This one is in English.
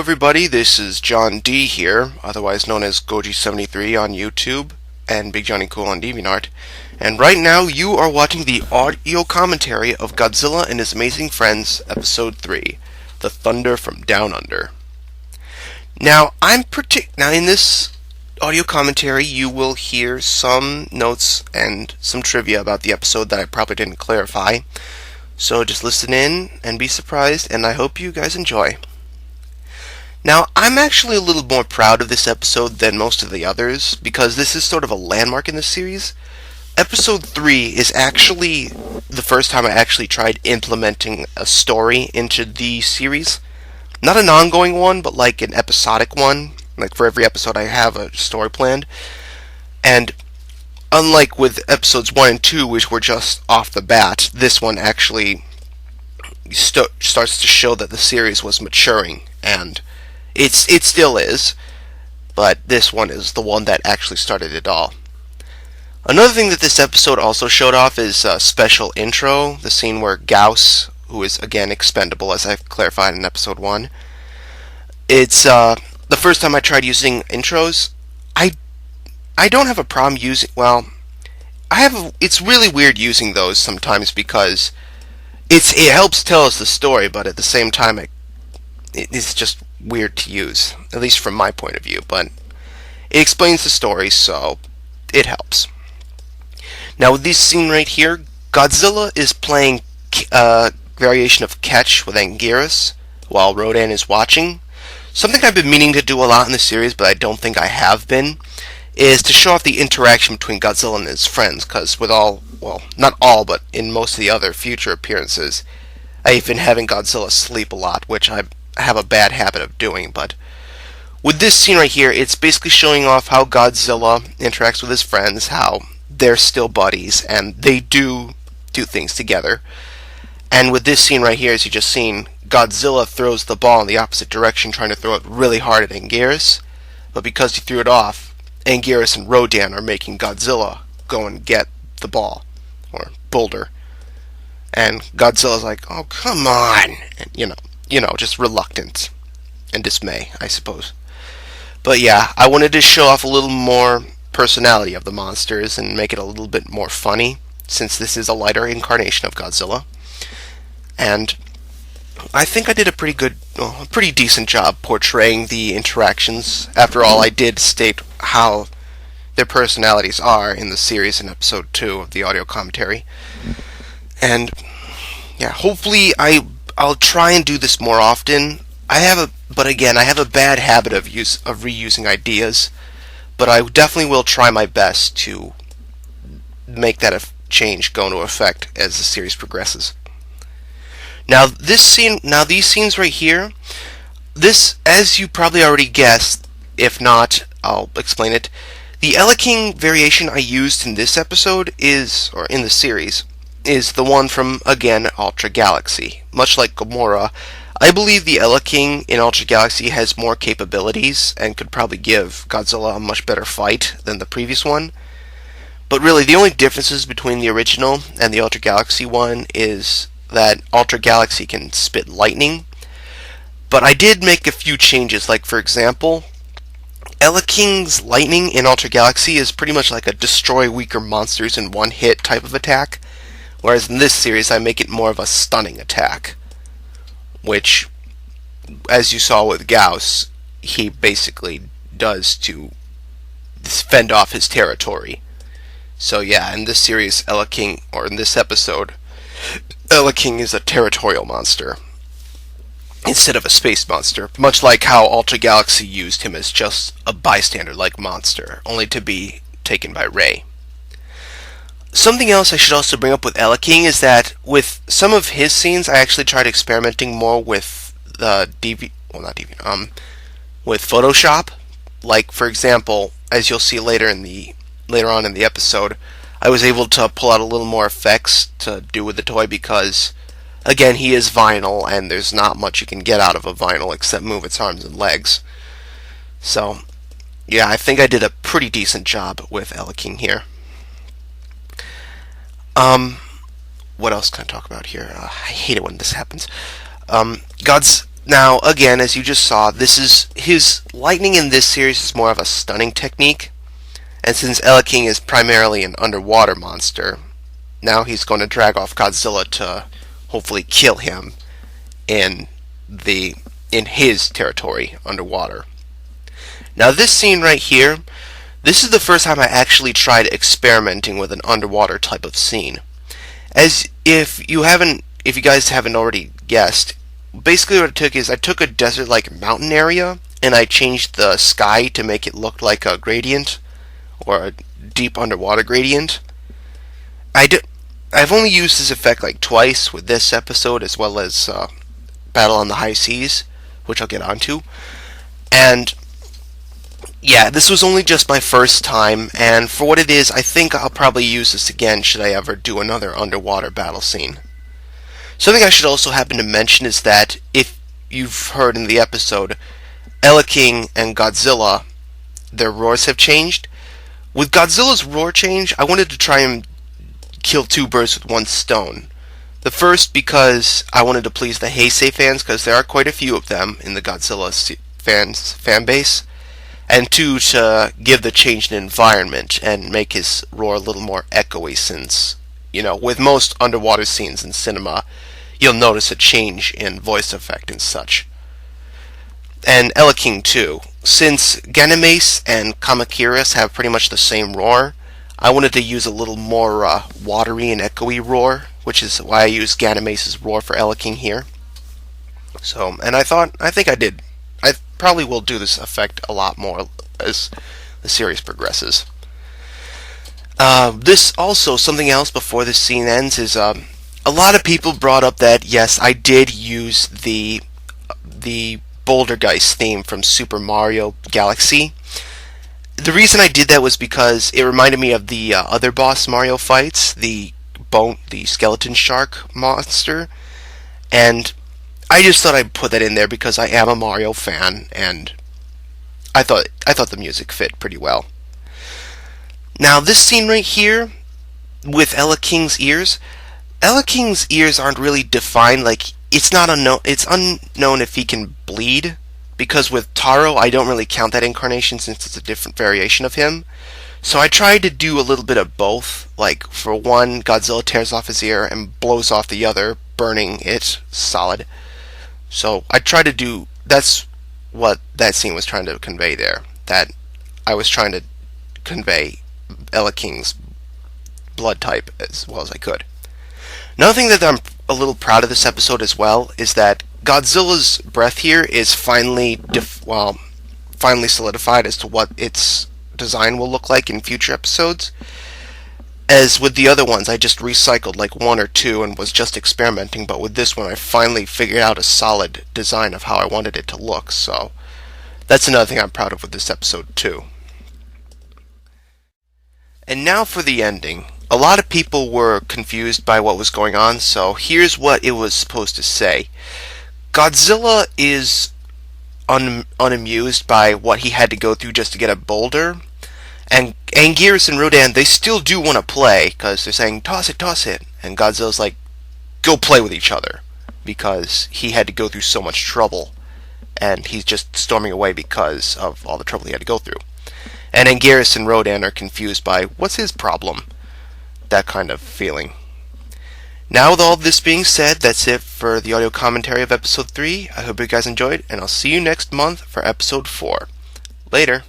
everybody, this is John D here, otherwise known as Goji73 on YouTube and Big Johnny Cool on DeviantArt. And right now you are watching the audio commentary of Godzilla and His Amazing Friends, Episode 3, The Thunder from Down Under. Now, in this audio commentary you will hear some notes and some trivia about the episode that I probably didn't clarify. So just listen in and be surprised, and I hope you guys enjoy. Now, I'm actually a little more proud of this episode than most of the others, because this is sort of a landmark in the series. Episode 3 is actually the first time I actually tried implementing a story into the series. Not an ongoing one, but like an episodic one. Like for every episode I have a story planned. And unlike with episodes 1 and 2, which were just off the bat, this one actually starts to show that the series was maturing, and it still is, but this one is the one that actually started it all. Another thing that this episode also showed off is a special intro, the scene where Gauss, who is again expendable as I've clarified in episode 1, it's the first time I tried using intros. I don't have a problem using, it's really weird using those sometimes because it helps tell us the story, but at the same time it's just weird to use, at least from my point of view, but it explains the story, so it helps. Now with this scene right here, Godzilla is playing a variation of Catch with Anguirus while Rodan is watching. Something I've been meaning to do a lot in the series, but I don't think I have been, is to show off the interaction between Godzilla and his friends, because with not all, but in most of the other future appearances, I've been having Godzilla sleep a lot, which I have a bad habit of doing, but with this scene right here, it's basically showing off how Godzilla interacts with his friends, how they're still buddies, and they do things together. And with this scene right here, as you just seen, Godzilla throws the ball in the opposite direction, trying to throw it really hard at Anguirus, but because he threw it off, Anguirus and Rodan are making Godzilla go and get the ball, or boulder. And Godzilla's like, oh, come on! And, just reluctant and dismay, I suppose. But yeah, I wanted to show off a little more personality of the monsters and make it a little bit more funny, since this is a lighter incarnation of Godzilla. And I think I did a pretty decent job portraying the interactions. After all, I did state how their personalities are in the series in episode 2 of the audio commentary. And yeah, hopefully I'll try and do this more often. I have a bad habit of reusing ideas, but I definitely will try my best to make that change go into effect as the series progresses. Now these scenes right here, as you probably already guessed, if not, I'll explain it. The King variation I used in this episode or in the series, is the one from, again, Ultra Galaxy. Much like Gamora, I believe the King in Ultra Galaxy has more capabilities and could probably give Godzilla a much better fight than the previous one. But really, the only differences between the original and the Ultra Galaxy one is that Ultra Galaxy can spit lightning. But I did make a few changes, like for example, King's lightning in Ultra Galaxy is pretty much like a destroy weaker monsters in one hit type of attack. Whereas in this series, I make it more of a stunning attack, which, as you saw with Gauss, he basically does to fend off his territory. So yeah, in this series, in this episode, King is a territorial monster instead of a space monster, much like how Ultra Galaxy used him as just a bystander-like monster, only to be taken by Ray. Something else I should also bring up with King is that with some of his scenes, I actually tried experimenting more with with Photoshop. Like, for example, as you'll see later on in the episode, I was able to pull out a little more effects to do with the toy because, again, he is vinyl, and there's not much you can get out of a vinyl except move its arms and legs. So, yeah, I think I did a pretty decent job with King here. What else can I talk about here? I hate it when this happens. Now, again, as you just saw, this is his lightning in this series is more of a stunning technique. And since King is primarily an underwater monster, now he's going to drag off Godzilla to hopefully kill him in his territory underwater. Now this scene right here, this is the first time I actually tried experimenting with an underwater type of scene. As if you guys haven't already guessed, basically what I took is I took a desert-like mountain area and I changed the sky to make it look like a gradient or a deep underwater gradient. I've only used this effect like twice with this episode as well as Battle on the High Seas, which I'll get onto. And yeah, this was only just my first time, and for what it is, I think I'll probably use this again should I ever do another underwater battle scene. Something I should also happen to mention is that if you've heard in the episode, King and Godzilla, their roars have changed. With Godzilla's roar change, I wanted to try and kill two birds with one stone. The first because I wanted to please the Heisei fans, because there are quite a few of them in the Godzilla fan base, and two, to give the change in environment and make his roar a little more echoey, since, with most underwater scenes in cinema, you'll notice a change in voice effect and such. And King too. Since Ganymede and Kamakiras have pretty much the same roar, I wanted to use a little more watery and echoey roar, which is why I used Ganymede's roar for King here. So, and I think I did. I probably will do this effect a lot more as the series progresses. This also, something else before this scene ends, is a lot of people brought up that, yes, I did use the Bouldergeist theme from Super Mario Galaxy. The reason I did that was because it reminded me of the other boss Mario fights, the skeleton shark monster, and I just thought I'd put that in there because I am a Mario fan, and I thought the music fit pretty well. Now this scene right here with King's ears aren't really defined. Like, it's unknown if he can bleed, because with Taro I don't really count that incarnation since it's a different variation of him. So I tried to do a little bit of both. Like, for one, Godzilla tears off his ear and blows off the other, burning it solid. So I tried to do, that's what that scene was trying to convey there. That I was trying to convey King's blood type as well as I could. Another thing that I'm a little proud of this episode as well is that Godzilla's breath here is finally solidified as to what its design will look like in future episodes. As with the other ones, I just recycled like one or two and was just experimenting, but with this one I finally figured out a solid design of how I wanted it to look, so that's another thing I'm proud of with this episode too. And now for the ending. A lot of people were confused by what was going on, so here's what it was supposed to say. Godzilla is unamused by what he had to go through just to get a boulder, and Anguirus and Rodan, they still do want to play, because they're saying, toss it, and Godzilla's like, go play with each other, because he had to go through so much trouble, and he's just storming away because of all the trouble he had to go through. And Anguirus and Rodan are confused by, what's his problem? That kind of feeling. Now, with all this being said, that's it for the audio commentary of episode 3. I hope you guys enjoyed, and I'll see you next month for episode 4. Later.